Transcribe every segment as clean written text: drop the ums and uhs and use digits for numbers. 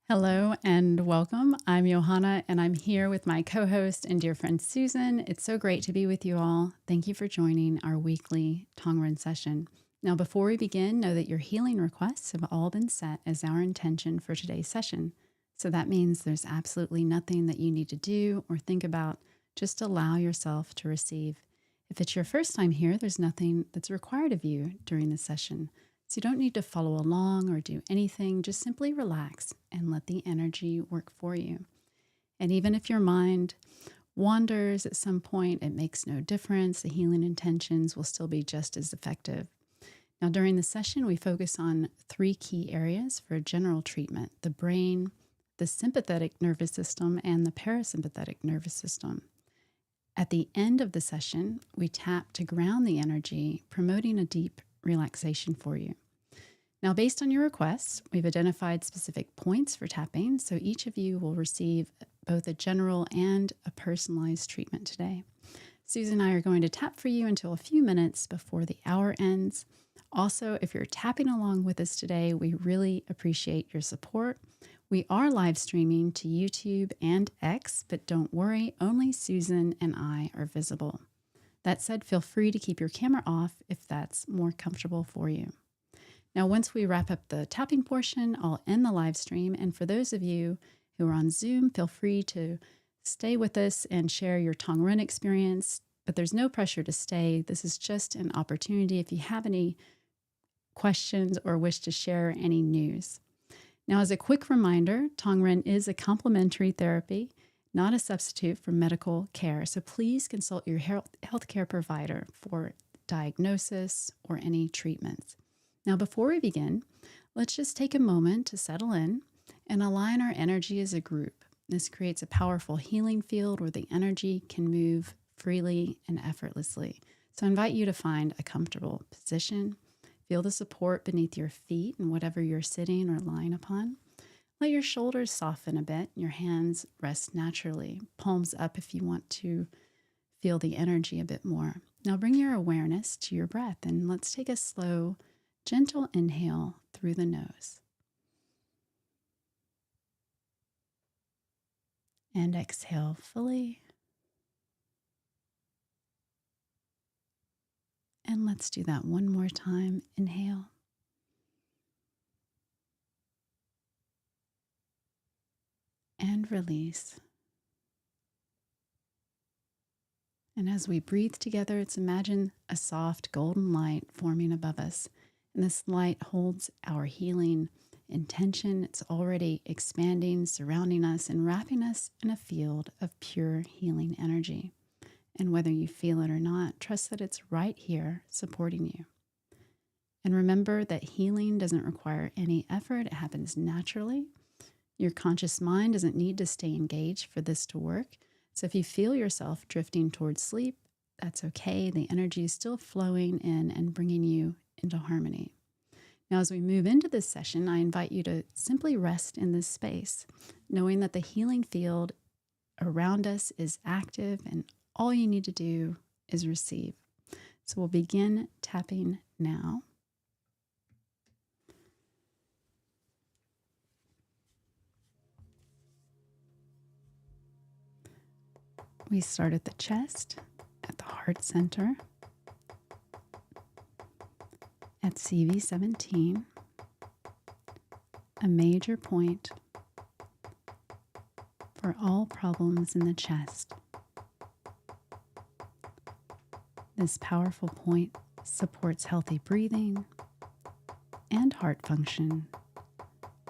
Hello and welcome. I'm Johanna and I'm here with my co-host and dear friend Susan. It's so great to be with you all. Thank you for joining our weekly Tong Ren session. Now, before we begin, know that your healing requests have all been set as our intention for today's session. So that means there's absolutely nothing that you need to do or think about. Just allow yourself to receive. If it's your first time here, there's nothing that's required of you during the session. So you don't need to follow along or do anything, just simply relax and let the energy work for you. And even if your mind wanders at some point, it makes no difference. The healing intentions will still be just as effective. Now, during the session, we focus on 3 key areas for general treatment: the brain, the sympathetic nervous system, and the parasympathetic nervous system. At the end of the session, we tap to ground the energy, promoting a deep relaxation for you. Now, based on your requests, we've identified specific points for tapping, so each of you will receive both a general and a personalized treatment today. Susan and I are going to tap for you until a few minutes before the hour ends. Also, if you're tapping along with us today, we really appreciate your support. We are live streaming to YouTube and X, but don't worry, only Susan and I are visible. That said, feel free to keep your camera off if that's more comfortable for you. Now, once we wrap up the tapping portion, I'll end the live stream. And for those of you who are on Zoom, feel free to stay with us and share your Tong Ren experience. But there's no pressure to stay. This is just an opportunity if you have any questions or wish to share any news. Now, as a quick reminder, Tong Ren is a complementary therapy, not a substitute for medical care. So please consult your healthcare provider for diagnosis or any treatments. Now, before we begin, let's just take a moment to settle in and align our energy as a group. This creates a powerful healing field where the energy can move freely and effortlessly. So I invite you to find a comfortable position. Feel the support beneath your feet and whatever you're sitting or lying upon. Let your shoulders soften a bit, your hands rest naturally, palms up if you want to feel the energy a bit more. Now bring your awareness to your breath and let's take a slow, gentle inhale through the nose. And exhale fully. And let's do that one more time. Inhale. And release. And as we breathe together, let's imagine a soft golden light forming above us. And this light holds our healing intention. It's already expanding, surrounding us, and wrapping us in a field of pure healing energy. And whether you feel it or not, trust that it's right here supporting you. And remember that healing doesn't require any effort. It happens naturally. Your conscious mind doesn't need to stay engaged for this to work. So if you feel yourself drifting towards sleep, that's okay. The energy is still flowing in and bringing you into harmony. Now, as we move into this session, I invite you to simply rest in this space, knowing that the healing field around us is active and all you need to do is receive. So we'll begin tapping now. We start at the chest, at the heart center, at CV17, a major point for all problems in the chest. This powerful point supports healthy breathing and heart function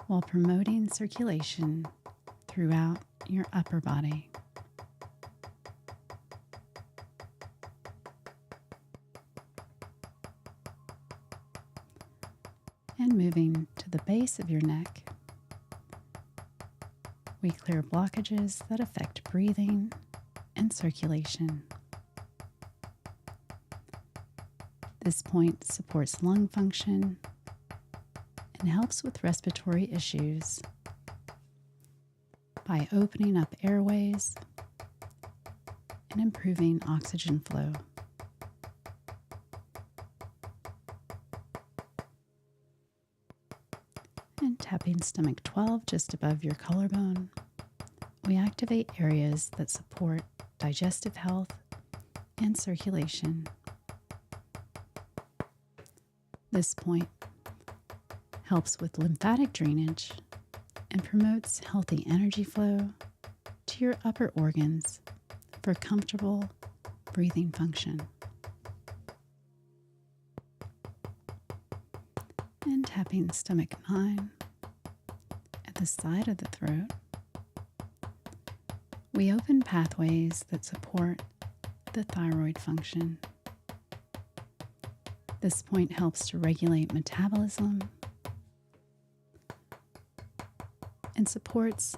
while promoting circulation throughout your upper body. And moving to the base of your neck, we clear blockages that affect breathing and circulation. This point supports lung function and helps with respiratory issues by opening up airways and improving oxygen flow. And tapping tapping stomach 12 just above your collarbone, we activate areas that support digestive health and circulation. This point helps with lymphatic drainage and promotes healthy energy flow to your upper organs for comfortable breathing function. And tapping stomach 9 at the side of the throat, we open pathways that support the thyroid function. This point helps to regulate metabolism and supports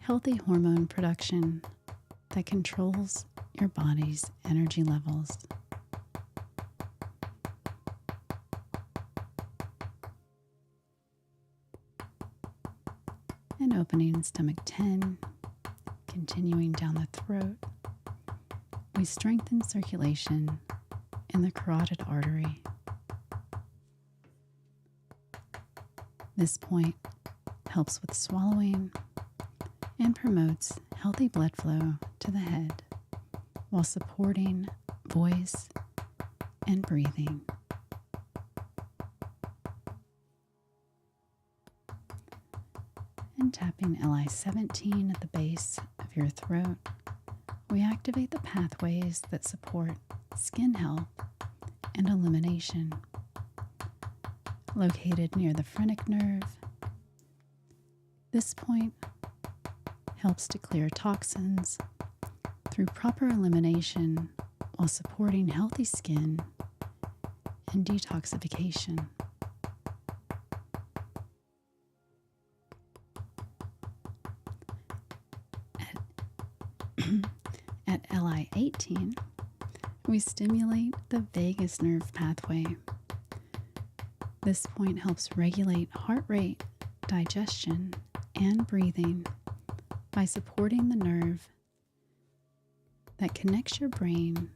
healthy hormone production that controls your body's energy levels. And opening stomach 10, continuing down the throat, we strengthen circulation in the carotid artery. This point helps with swallowing and promotes healthy blood flow to the head while supporting voice and breathing. And tapping Li-17 at the base of your throat, we activate the pathways that support skin health and elimination. Located near the phrenic nerve, this point helps to clear toxins through proper elimination while supporting healthy skin and detoxification. At Li-18, we stimulate the vagus nerve pathway. This point helps regulate heart rate, digestion, and breathing by supporting the nerve that connects your brain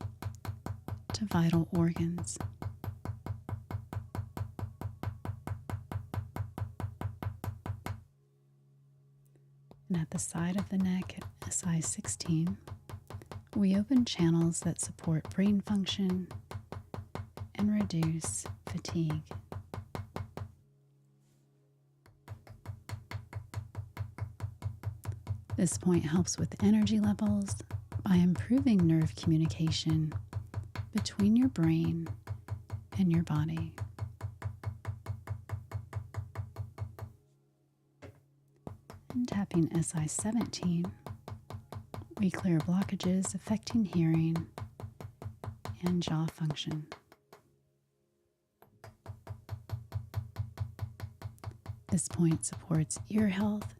to vital organs. And at the side of the neck at SI-16, we open channels that support brain function and reduce fatigue. This point helps with energy levels by improving nerve communication between your brain and your body. And tapping SI-17, we clear blockages affecting hearing and jaw function. This point supports ear health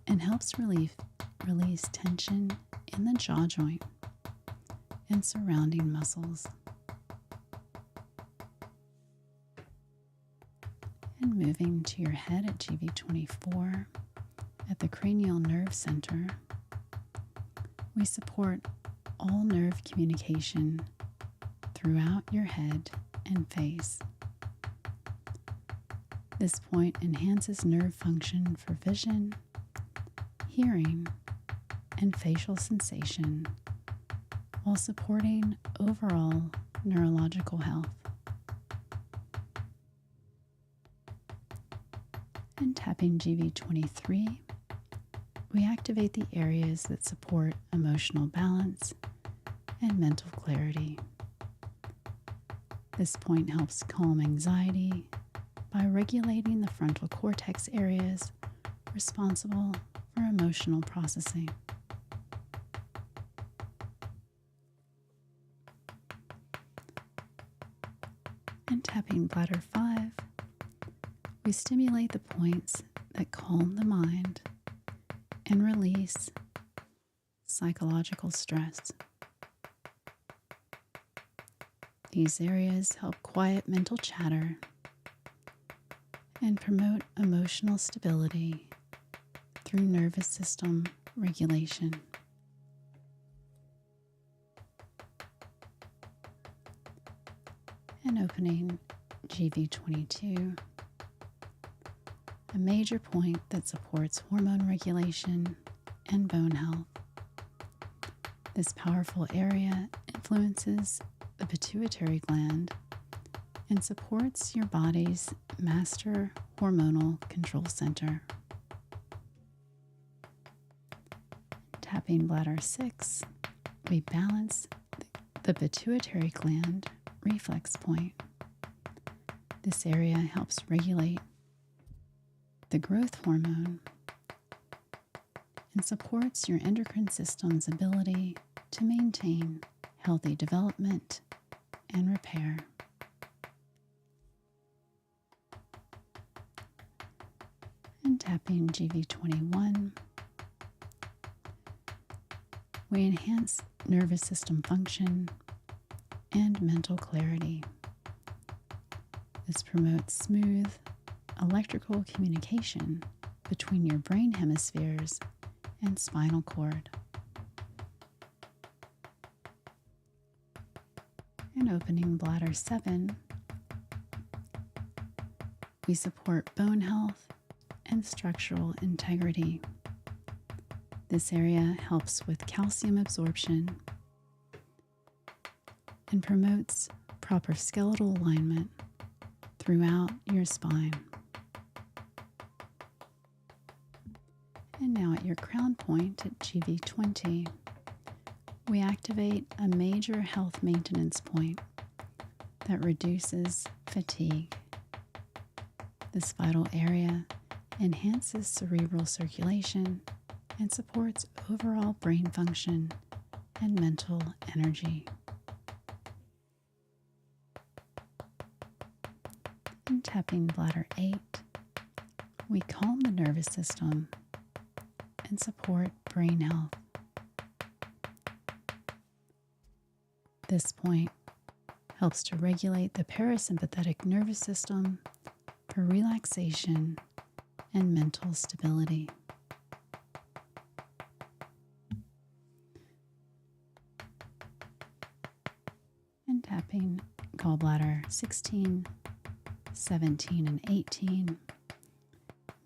and helps release tension in the jaw joint and surrounding muscles. And moving to your head at GV24, at the cranial nerve center, we support all nerve communication throughout your head and face. This point enhances nerve function for vision, hearing, and facial sensation while supporting overall neurological health. And tapping GV23, we activate the areas that support emotional balance and mental clarity. This point helps calm anxiety by regulating the frontal cortex areas responsible for emotional processing. And tapping bladder 5, we stimulate the points that calm the mind and release psychological stress. These areas help quiet mental chatter and promote emotional stability through nervous system regulation. And opening GV22, a major point that supports hormone regulation and bone health. This powerful area influences the pituitary gland and supports your body's master hormonal control center. Tapping bladder 6, we balance the pituitary gland reflex point. This area helps regulate the growth hormone and supports your endocrine system's ability to maintain healthy development and repair. And tapping GV21, we enhance nervous system function and mental clarity. This promotes smooth electrical communication between your brain hemispheres and spinal cord. And opening bladder 7, we support bone health and structural integrity. This area helps with calcium absorption and promotes proper skeletal alignment throughout your spine. And now at your crown point at GV20, we activate a major health maintenance point that reduces fatigue. This vital area enhances cerebral circulation and supports overall brain function and mental energy. And tapping bladder 8, we calm the nervous system and support brain health. This point helps to regulate the parasympathetic nervous system for relaxation and mental stability. And tapping gallbladder 16, 17, and 18,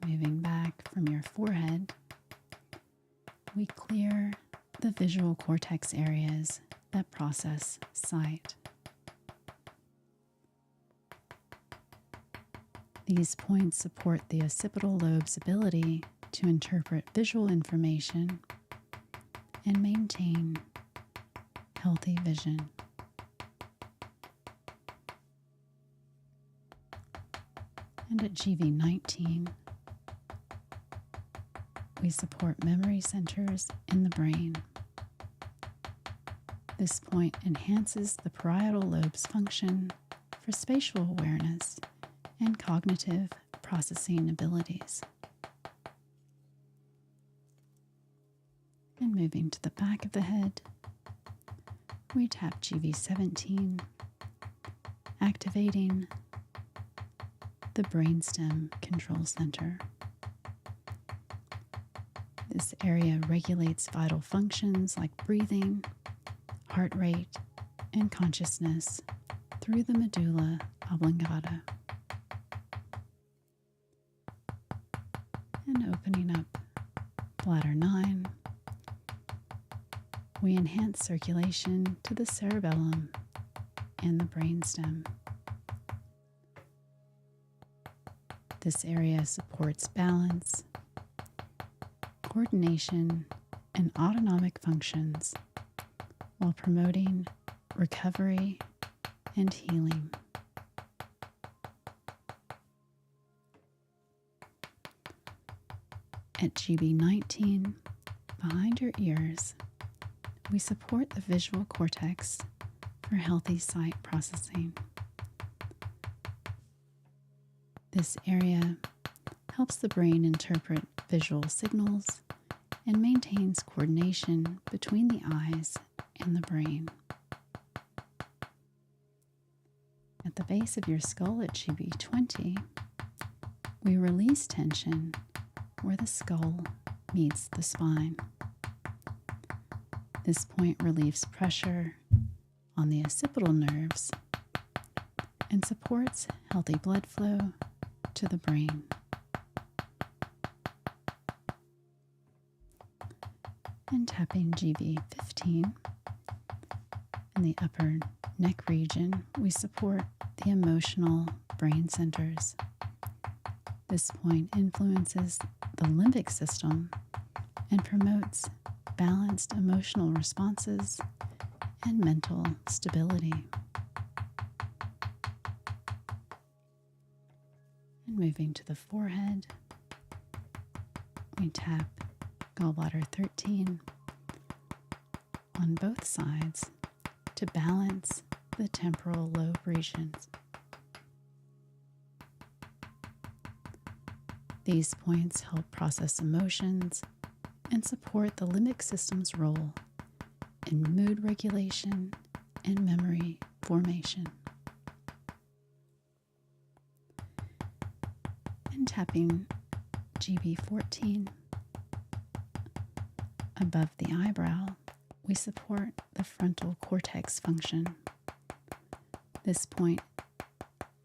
moving back from your forehead, we clear the visual cortex areas that process sight. These points support the occipital lobe's ability to interpret visual information and maintain healthy vision. And at GV19, we support memory centers in the brain. This point enhances the parietal lobe's function for spatial awareness and cognitive processing abilities. And moving to the back of the head, we tap GV17, activating the brainstem control center. This area regulates vital functions like breathing, heart rate, and consciousness through the medulla oblongata. And opening up bladder 9, we enhance circulation to the cerebellum and the brainstem. This area supports balance, coordination, and autonomic functions while promoting recovery and healing. At GB19, behind your ears, we support the visual cortex for healthy sight processing. This area helps the brain interpret visual signals and maintains coordination between the eyes and the brain. At the base of your skull at GB20, we release tension where the skull meets the spine. This point relieves pressure on the occipital nerves and supports healthy blood flow to the brain. And tapping GB15 in the upper neck region, we support the emotional brain centers. This point influences the limbic system and promotes balanced emotional responses and mental stability. And moving to the forehead, we tap gallbladder 13 on both sides to balance the temporal lobe regions. These points help process emotions and support the limbic system's role in mood regulation and memory formation. And tapping GB14 above the eyebrow, we support the frontal cortex function. This point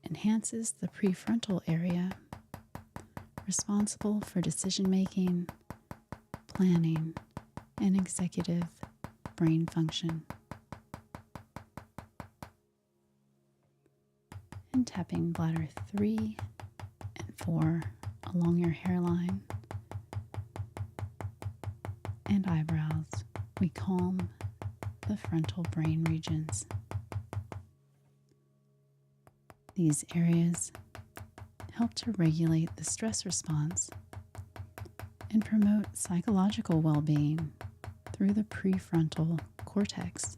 enhances the prefrontal area responsible for decision-making, planning, and executive brain function. And tapping bladder 3 and 4 along your hairline and eyebrows, we calm the frontal brain regions. These areas help to regulate the stress response and promote psychological well-being through the prefrontal cortex.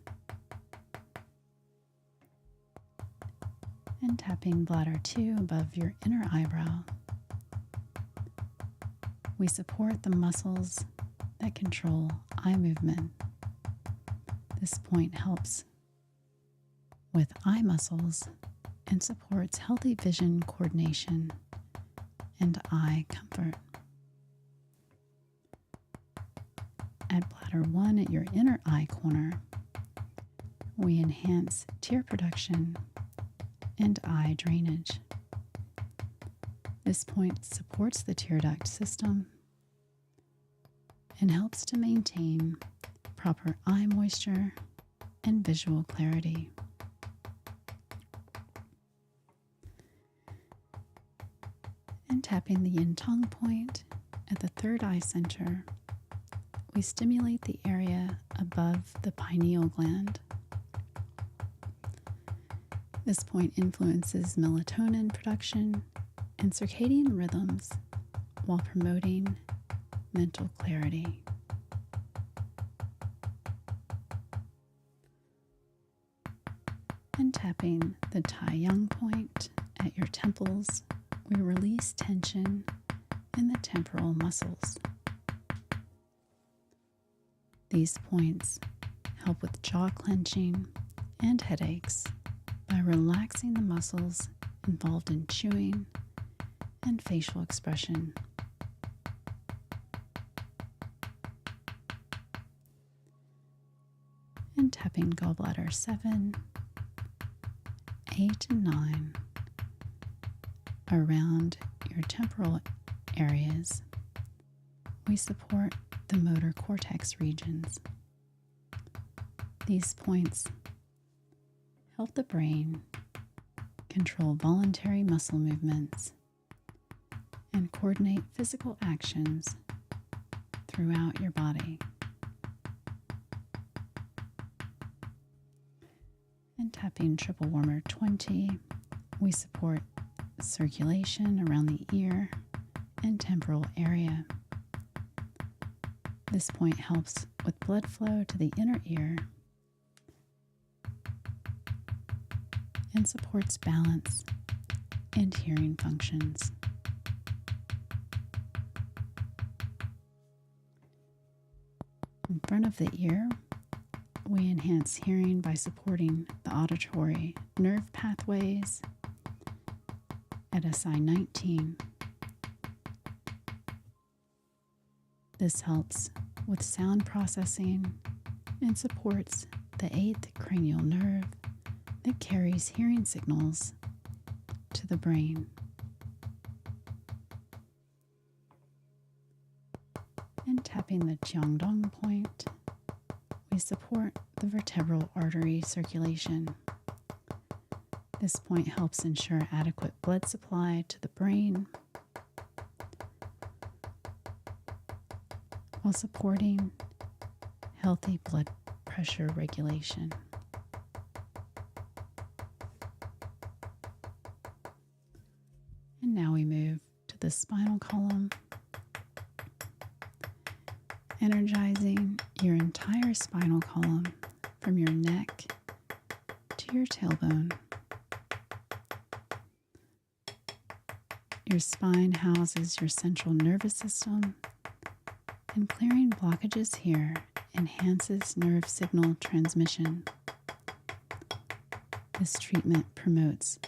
And tapping bladder 2 above your inner eyebrow, we support the muscles that control eye movement. This point helps with eye muscles and supports healthy vision coordination and eye comfort. At bladder 1 at your inner eye corner, we enhance tear production and eye drainage. This point supports the tear duct system and helps to maintain proper eye moisture and visual clarity. And tapping the yin tongue point at the third eye center, we stimulate the area above the pineal gland. This point influences melatonin production and circadian rhythms while promoting mental clarity. And tapping the Tai Yang point at your temples, we release tension in the temporal muscles. These points help with jaw clenching and headaches by relaxing the muscles involved in chewing and facial expression. And tapping gallbladder 7, 8, and 9 around your temporal areas, we support the motor cortex regions. These points help the brain control voluntary muscle movements and coordinate physical actions throughout your body. And tapping triple warmer 20, we support circulation around the ear and temporal area. This point helps with blood flow to the inner ear and supports balance and hearing functions. In front of the ear, we enhance hearing by supporting the auditory nerve pathways at SI 19. This helps with sound processing and supports the 8th cranial nerve that carries hearing signals to the brain. And tapping the Jiangdong point, we support the vertebral artery circulation. This point helps ensure adequate blood supply to the brain while supporting healthy blood pressure regulation. And now we move to the spinal column, energizing your entire spinal column from your neck to your tailbone. Your spine houses your central nervous system, and clearing blockages here enhances nerve signal transmission. This treatment promotes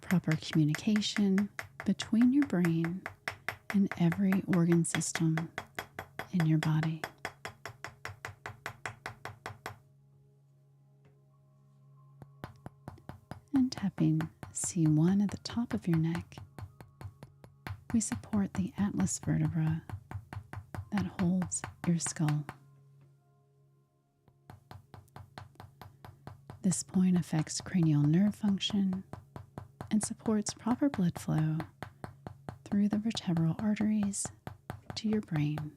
proper communication between your brain and every organ system in your body. And tapping C1 at the top of your neck, we support the atlas vertebra that holds your skull. This point affects cranial nerve function and supports proper blood flow through the vertebral arteries to your brain.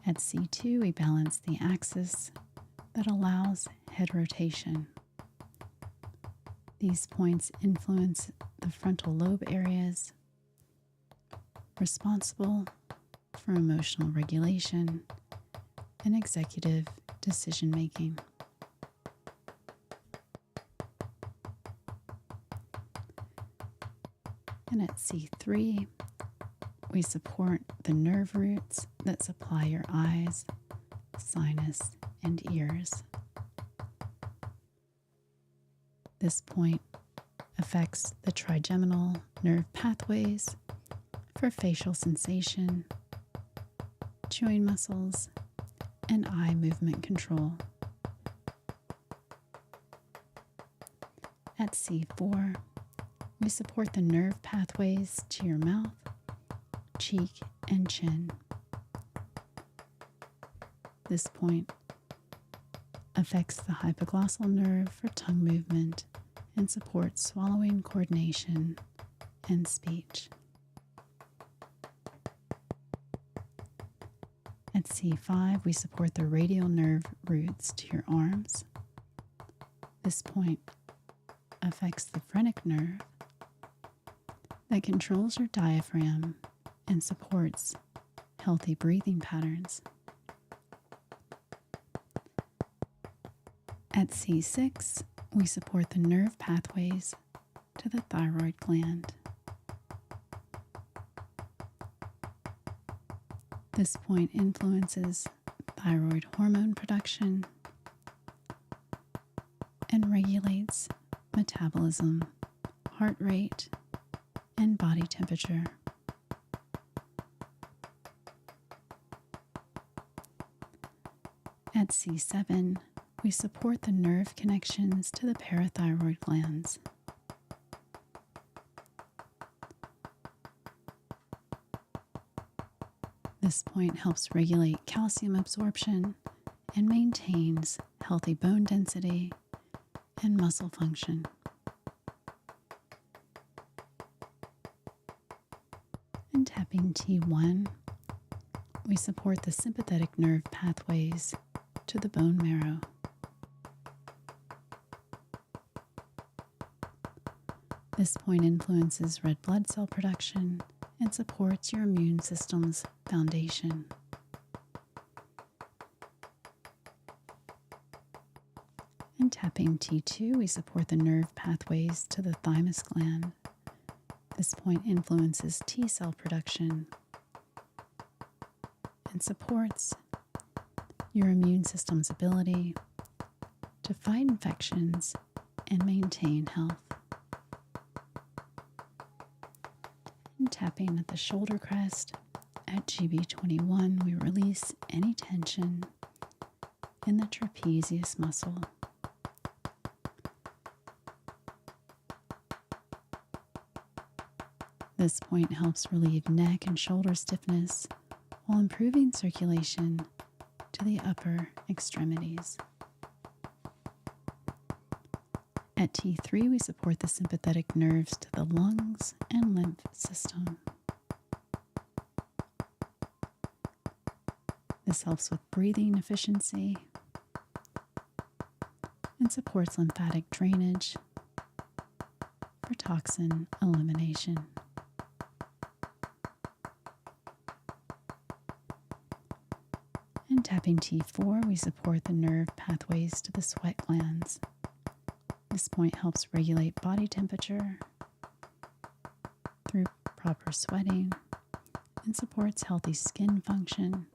At C2, we balance the axis that allows head rotation. These points influence the frontal lobe areas responsible for emotional regulation and executive decision making. And at C3, we support the nerve roots that supply your eyes, sinus, and ears. This point affects the trigeminal nerve pathways for facial sensation, chewing muscles, and eye movement control. At C4, we support the nerve pathways to your mouth, cheek, and chin. This point affects the hypoglossal nerve for tongue movement and supports swallowing coordination and speech. At C5, we support the radial nerve roots to your arms. This point affects the phrenic nerve that controls your diaphragm and supports healthy breathing patterns. At C6, we support the nerve pathways to the thyroid gland. This point influences thyroid hormone production and regulates metabolism, heart rate, and body temperature. At C7, we support the nerve connections to the parathyroid glands. This point helps regulate calcium absorption and maintains healthy bone density and muscle function. And tapping T1, we support the sympathetic nerve pathways to the bone marrow. This point influences red blood cell production and supports your immune system's foundation. And tapping T2, we support the nerve pathways to the thymus gland. This point influences T cell production and supports your immune system's ability to fight infections and maintain health. And tapping at the shoulder crest at GB21, we release any tension in the trapezius muscle. This point helps relieve neck and shoulder stiffness while improving circulation to the upper extremities. At T3, we support the sympathetic nerves to the lungs and lymph system. This helps with breathing efficiency and supports lymphatic drainage for toxin elimination. And tapping T4, we support the nerve pathways to the sweat glands. This point helps regulate body temperature through proper sweating and supports healthy skin function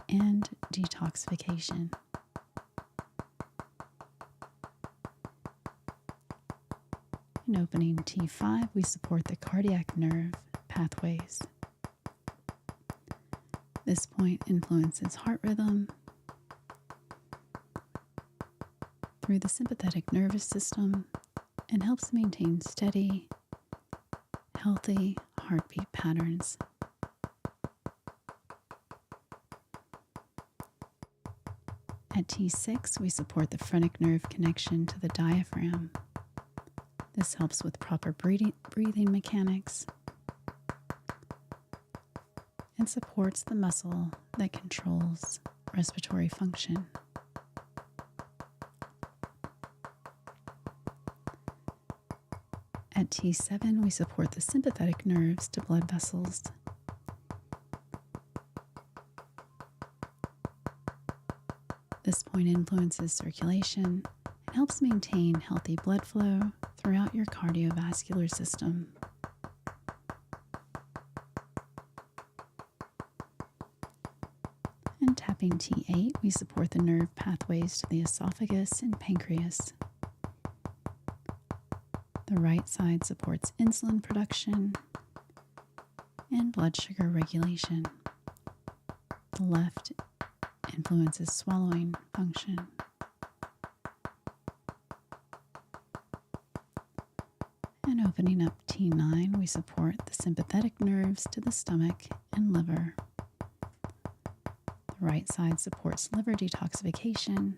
and detoxification. In opening T5, we support the cardiac nerve pathways. This point influences heart rhythm through the sympathetic nervous system and helps maintain steady, healthy heartbeat patterns. At T6, we support the phrenic nerve connection to the diaphragm. This helps with proper breathing mechanics and supports the muscle that controls respiratory function. At T7, we support the sympathetic nerves to blood vessels. This point influences circulation and helps maintain healthy blood flow throughout your cardiovascular system. And tapping T8, we support the nerve pathways to the esophagus and pancreas. The right side supports insulin production and blood sugar regulation. The left influences swallowing function. And opening up T9, we support the sympathetic nerves to the stomach and liver. The right side supports liver detoxification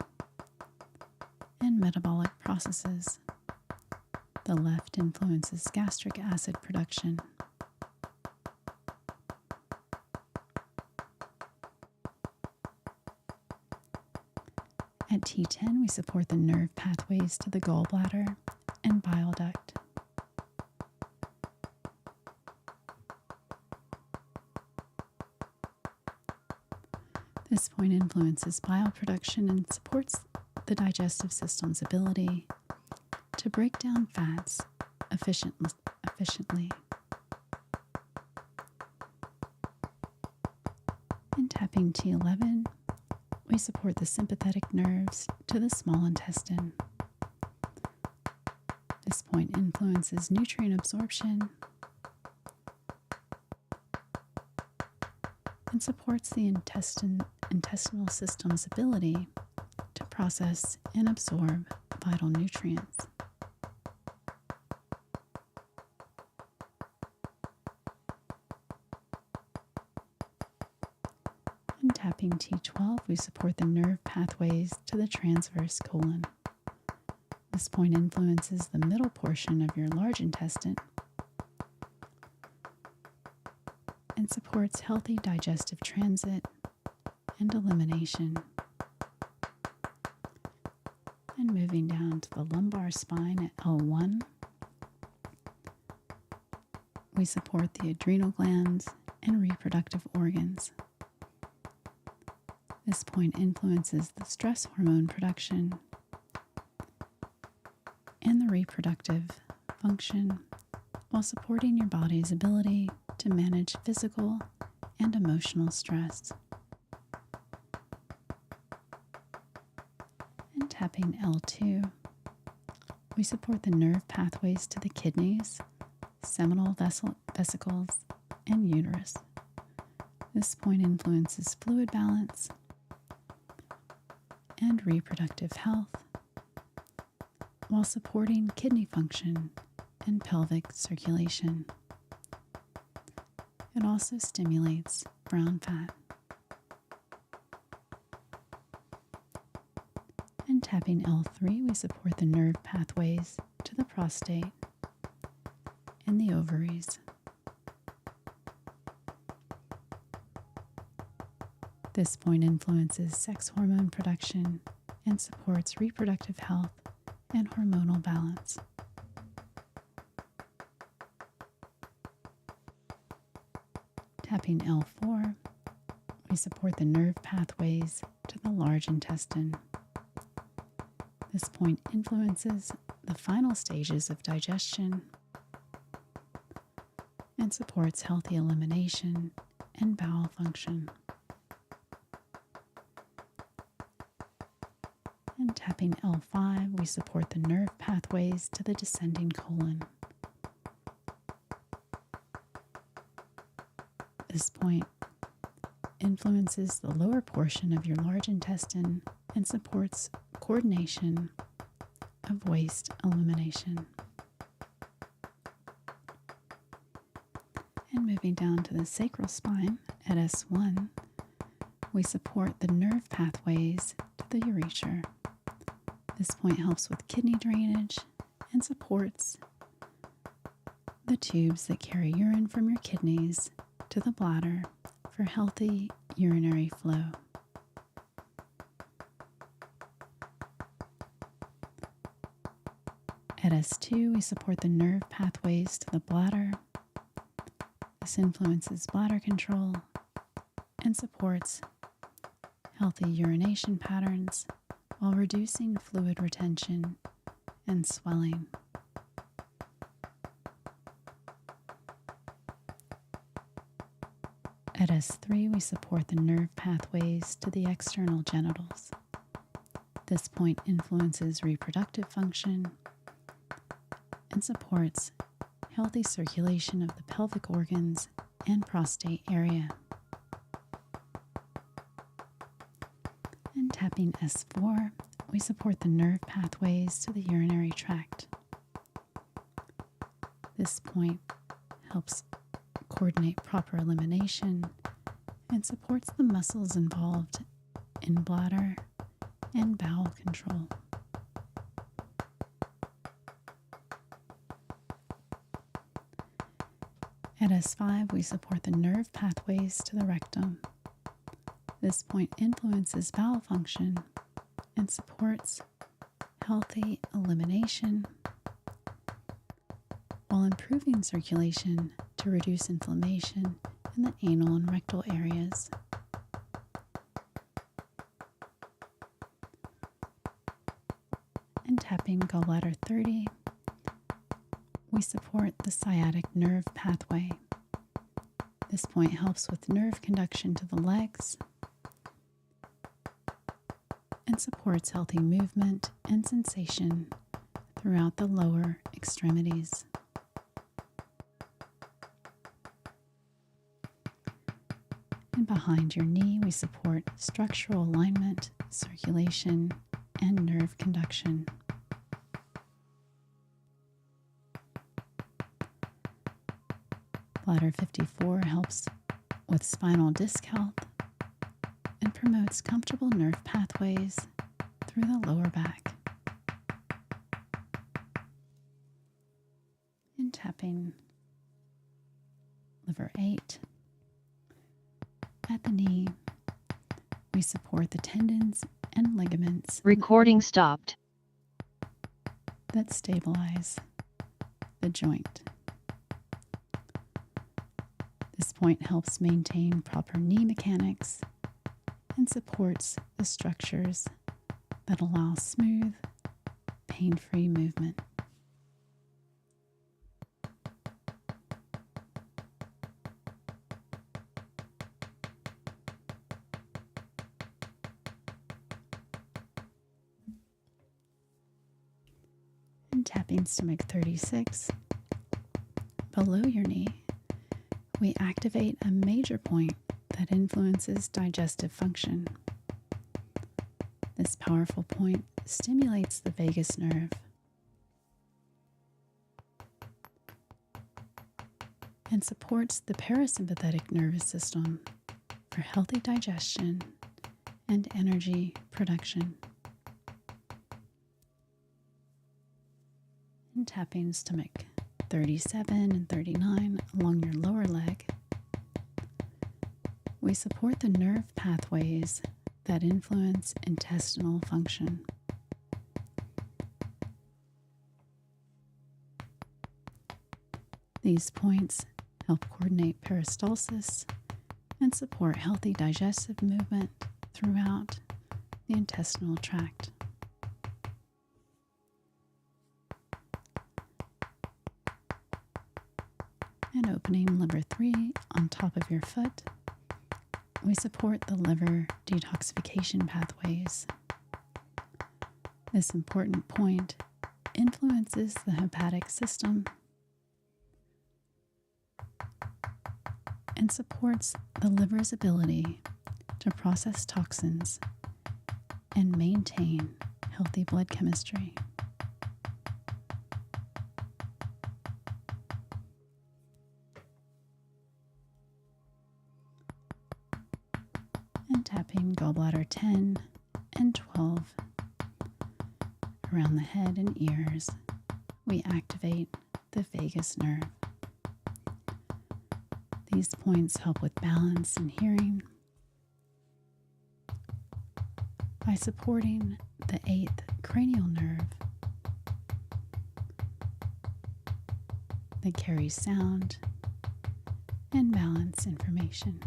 and metabolic processes. The left influences gastric acid production. At T10, we support the nerve pathways to the gallbladder and bile duct. This point influences bile production and supports the digestive system's ability to break down fats efficiently. In tapping T11, we support the sympathetic nerves to the small intestine. This point influences nutrient absorption and supports the intestinal system's ability to process and absorb vital nutrients. In tapping T12, we support the nerve pathways to the transverse colon. This point influences the middle portion of your large intestine and supports healthy digestive transit and elimination. And moving down to the lumbar spine at L1, we support the adrenal glands and reproductive organs. This point influences the stress hormone production and the reproductive function while supporting your body's ability to manage physical and emotional stress. And tapping L2, we support the nerve pathways to the kidneys, seminal vesicles, and uterus. This point influences fluid balance and reproductive health while supporting kidney function and pelvic circulation. It also stimulates brown fat. And tapping L3, we support the nerve pathways to the prostate and the ovaries. This point influences sex hormone production and supports reproductive health and hormonal balance. Tapping L4, we support the nerve pathways to the large intestine. This point influences the final stages of digestion and supports healthy elimination and bowel function. And tapping L5, we support the nerve pathways to the descending colon. This point influences the lower portion of your large intestine and supports coordination of waste elimination. And moving down to the sacral spine at S1, we support the nerve pathways to the urethra. This point helps with kidney drainage and supports the tubes that carry urine from your kidneys to the bladder for healthy urinary flow. At S2, we support the nerve pathways to the bladder. This influences bladder control and supports healthy urination patterns while reducing fluid retention and swelling. At S3, we support the nerve pathways to the external genitals. This point influences reproductive function and supports healthy circulation of the pelvic organs and prostate area. And tapping S4, we support the nerve pathways to the urinary tract. This point helps coordinate proper elimination and supports the muscles involved in bladder and bowel control. At S5, we support the nerve pathways to the rectum. This point influences bowel function and supports healthy elimination while improving circulation to reduce inflammation in the anal and rectal areas. And tapping gallbladder 30, we support the sciatic nerve pathway. This point helps with nerve conduction to the legs and supports healthy movement and sensation throughout the lower extremities. And behind your knee, we support structural alignment, circulation, and nerve conduction. Bladder 54 helps with spinal disc health and promotes comfortable nerve pathways through the lower back. And tapping liver 8. At the knee, we support the tendons and ligaments. Recording stopped. That stabilize the joint. This point helps maintain proper knee mechanics and supports the structures that allow smooth, pain-free movement. And tapping stomach 36, below your knee, we activate a major point that influences digestive function. This powerful point stimulates the vagus nerve and supports the parasympathetic nervous system for healthy digestion and energy production. And tapping stomach 37 and 39 along your lower leg, we support the nerve pathways that influence intestinal function. These points help coordinate peristalsis and support healthy digestive movement throughout the intestinal tract. And opening liver 3 on top of your foot, we support the liver detoxification pathways. This important point influences the hepatic system and supports the liver's ability to process toxins and maintain healthy blood chemistry. And tapping gallbladder 10 and 12 around the head and ears, we activate the vagus nerve. These points help with balance and hearing by supporting the 8th cranial nerve that carries sound and balance information.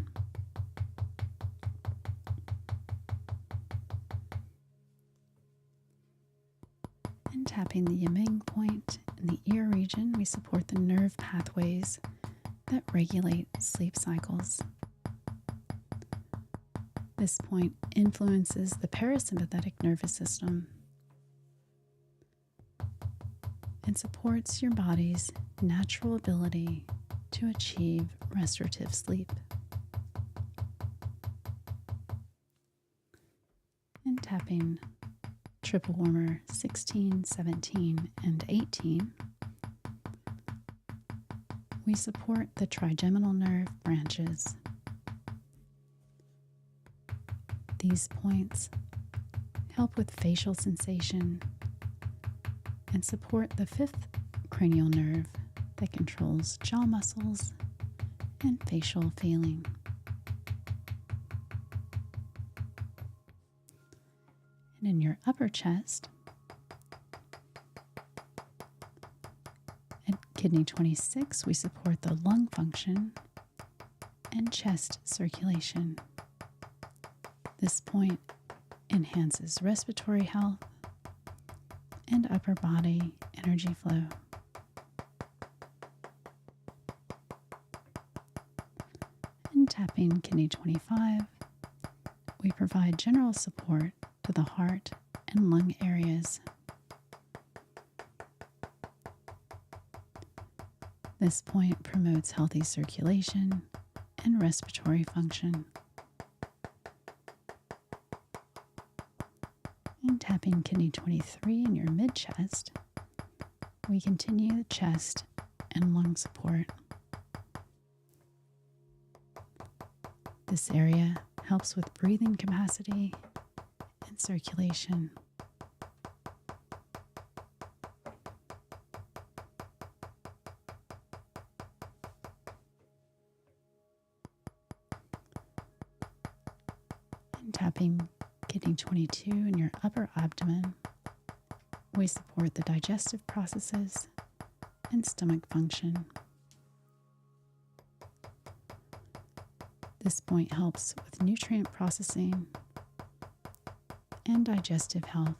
And tapping the Yiming point in the ear region, we support the nerve pathways that regulate sleep cycles. This point influences the parasympathetic nervous system and supports your body's natural ability to achieve restorative sleep. And tapping triple warmer 16, 17, and 18, we support the trigeminal nerve branches. These points help with facial sensation and support the 5th cranial nerve that controls jaw muscles and facial feeling. And in your upper chest, at kidney 26, we support the lung function and chest circulation. This point enhances respiratory health and upper body energy flow. And tapping kidney 25, we provide general support to the heart and lung areas. This point promotes healthy circulation and respiratory function. And tapping kidney 23 in your mid-chest, we continue the chest and lung support. This area helps with breathing capacity and circulation. And tapping kidney 22 in your upper abdomen, we support the digestive processes and stomach function. This point helps with nutrient processing and digestive health.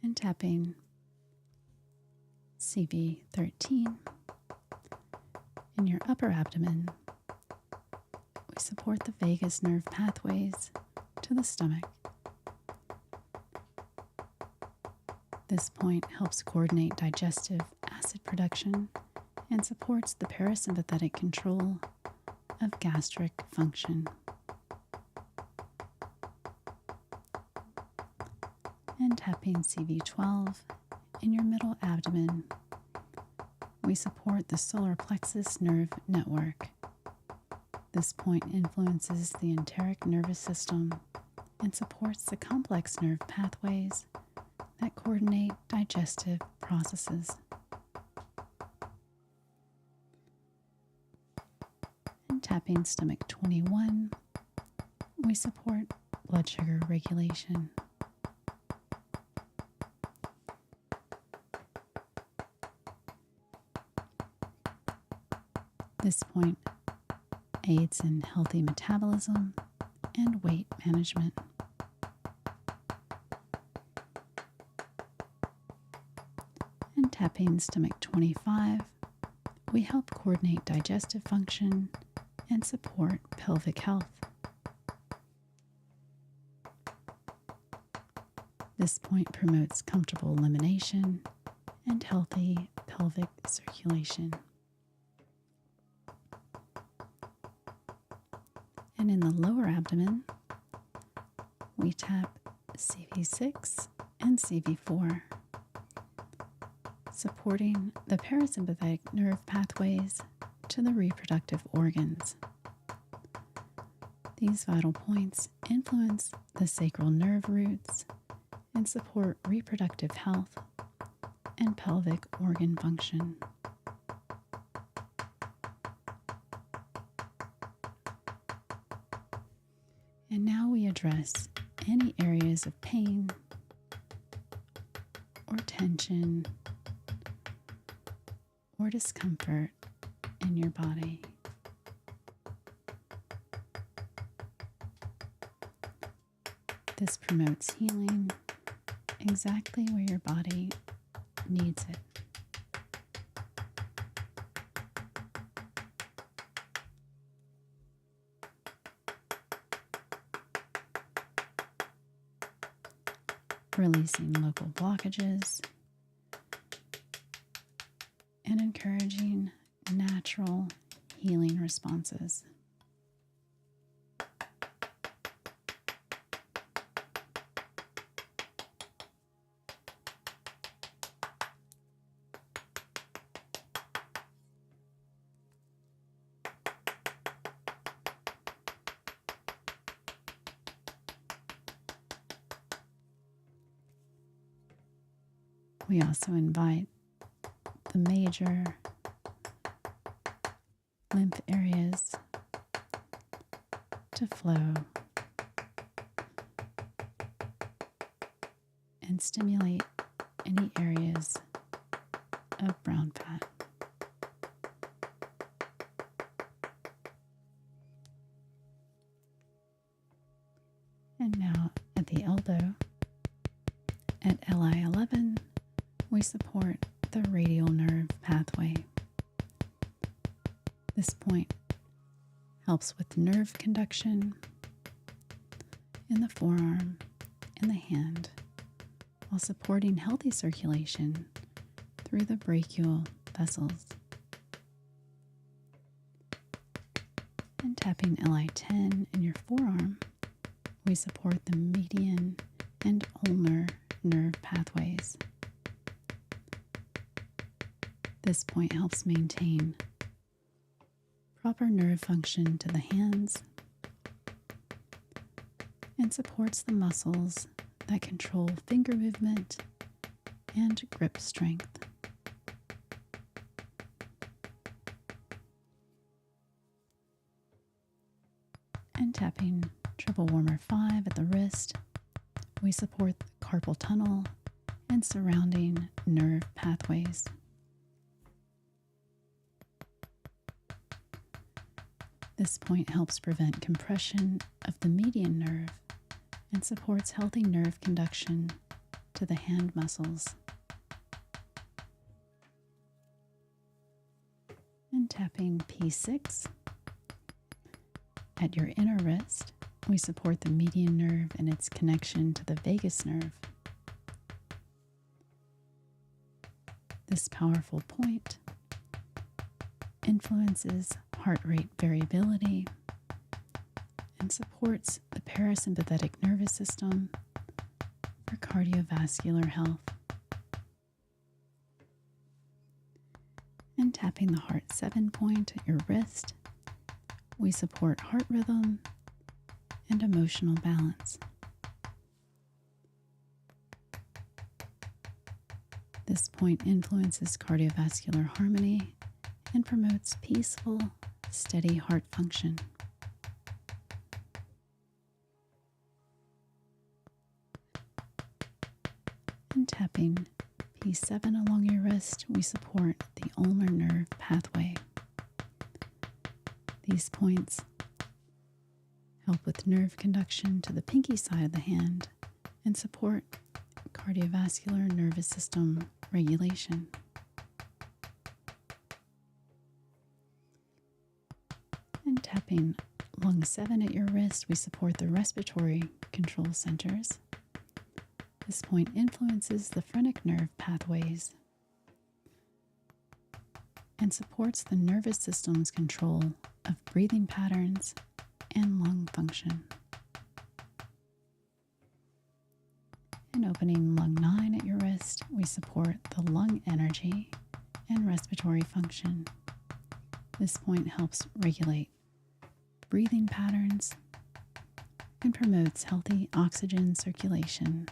And tapping CV13 in your upper abdomen, we support the vagus nerve pathways to the stomach. This point helps coordinate digestive acid production and supports the parasympathetic control of gastric function. and tapping CV12 in your middle abdomen. We support the solar plexus nerve network. This point influences the enteric nervous system and supports the complex nerve pathways that coordinate digestive processes. And tapping stomach 21, we support blood sugar regulation. This point aids in healthy metabolism and weight management. And tapping stomach 25, we help coordinate digestive function and support pelvic health. This point promotes comfortable elimination and healthy pelvic circulation. And in the lower abdomen, we tap CV6 and CV4, supporting the parasympathetic nerve pathways to the reproductive organs. These vital points influence the sacral nerve roots and support reproductive health and pelvic organ function. And now we address any areas of pain or tension or discomfort in your body. This promotes healing exactly where your body needs it. Releasing local blockages and encouraging natural healing responses. We also invite the major lymph areas to flow and stimulate any areas of brown fat. And now at the elbow, at LI11, we support the radial nerve pathway. This point helps with nerve conduction in the forearm and the hand while supporting healthy circulation through the brachial vessels. And tapping LI10 in your forearm, we support the median and ulnar nerve pathways. This point helps maintain proper nerve function to the hands and supports the muscles that control finger movement and grip strength. And tapping triple warmer 5 at the wrist, we support the carpal tunnel and surrounding nerve pathways. This point helps prevent compression of the median nerve and supports healthy nerve conduction to the hand muscles. And tapping P6 at your inner wrist, we support the median nerve and its connection to the vagus nerve. This powerful point influences heart rate variability and supports the parasympathetic nervous system for cardiovascular health. And tapping the heart 7 point at your wrist, we support heart rhythm and emotional balance. This point influences cardiovascular harmony and promotes peaceful, steady heart function. And tapping P7 along your wrist, we support the ulnar nerve pathway. These points help with nerve conduction to the pinky side of the hand and support cardiovascular nervous system regulation. And tapping lung 7 at your wrist, we support the respiratory control centers. This point influences the phrenic nerve pathways and supports the nervous system's control of breathing patterns and lung function. And opening lung 9 at your wrist, we support the lung energy and respiratory function. This point helps regulate breathing patterns and promotes healthy oxygen circulation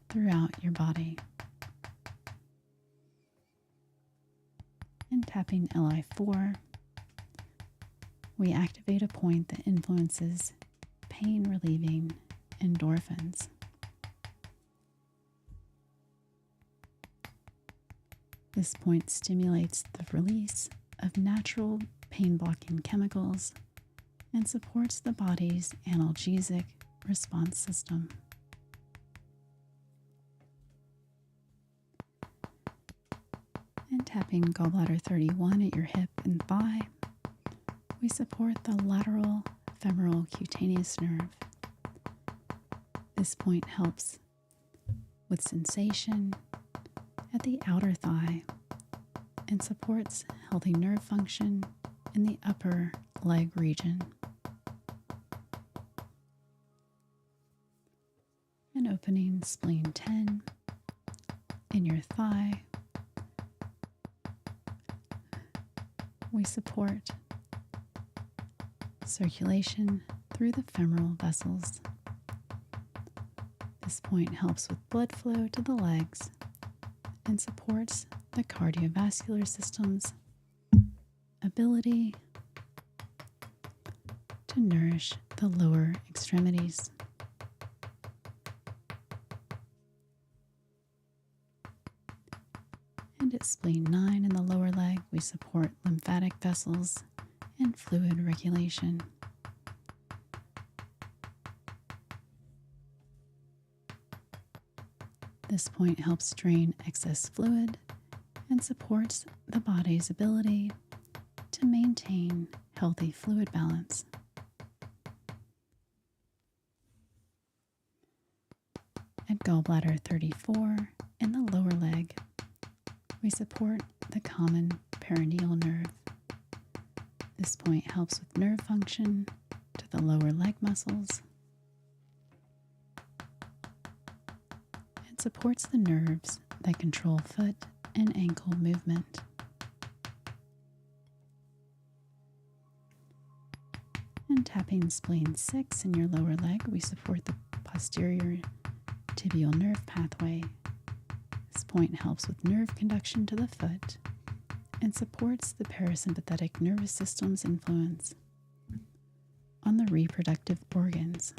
throughout your body. And tapping Li4, we activate a point that influences pain-relieving endorphins. This point stimulates the release of natural pain-blocking chemicals and supports the body's analgesic response system. And tapping gallbladder 31 at your hip and thigh, we support the lateral femoral cutaneous nerve. This point helps with sensation at the outer thigh and supports healthy nerve function in the upper leg region. And opening spleen 10 in your thigh, we support circulation through the femoral vessels. This point helps with blood flow to the legs and supports the cardiovascular system's ability to nourish the lower extremities. And at spleen 9 in the lower leg, we support lymphatic vessels and fluid regulation. This point helps drain excess fluid and supports the body's ability to maintain healthy fluid balance. At gallbladder 34 in the lower leg, we support the common perineal nerve. This point helps with nerve function to the lower leg muscles and supports the nerves that control foot and ankle movement. And tapping spleen 6 in your lower leg, we support the posterior tibial nerve pathway. This point helps with nerve conduction to the foot and supports the parasympathetic nervous system's influence on the reproductive organs.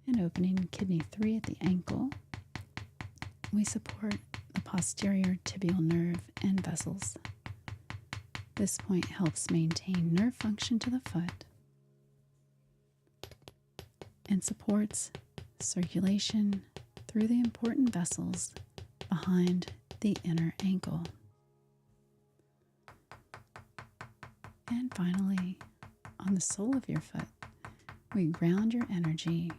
And opening kidney 3 at the ankle, we support the posterior tibial nerve and vessels. This point helps maintain nerve function to the foot and supports circulation through the important vessels behind the inner ankle. And finally, on the sole of your foot, we ground your energy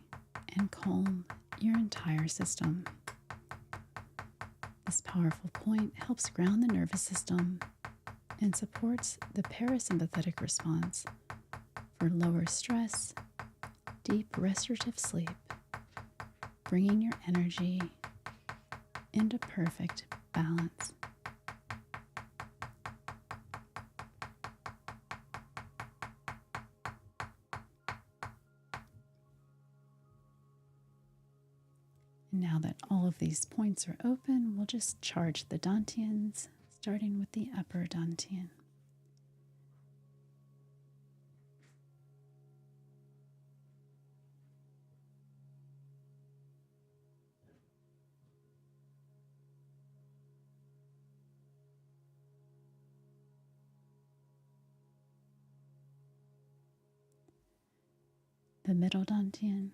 and calm your entire system. This powerful point helps ground the nervous system and supports the parasympathetic response for lower stress, deep restorative sleep, bringing your energy into perfect balance. And now that all of these points are open, we'll just charge the dantians, starting with the upper dantian. The middle dantian,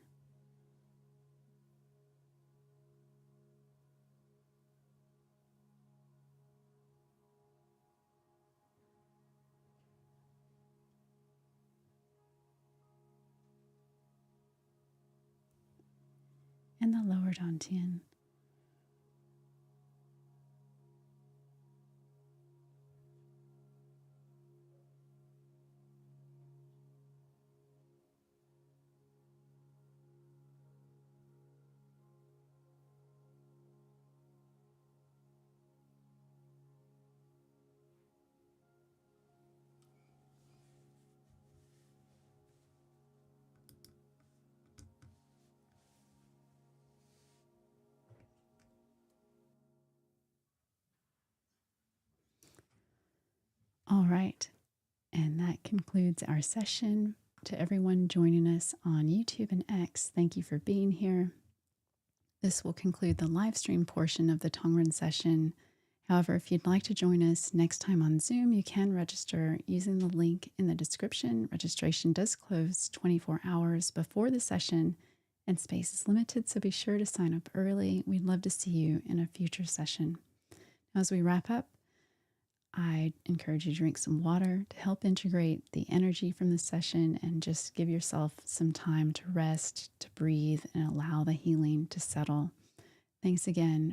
and the lower dantian. All right, and that concludes our session. To everyone joining us on YouTube and X, thank you for being here. This will conclude the live stream portion of the Tong Ren session. However, if you'd like to join us next time on Zoom, you can register using the link in the description. Registration does close 24 hours before the session, and space is limited, so be sure to sign up early. We'd love to see you in a future session. As we wrap up, I encourage you to drink some water to help integrate the energy from the session and just give yourself some time to rest, to breathe, and allow the healing to settle. Thanks again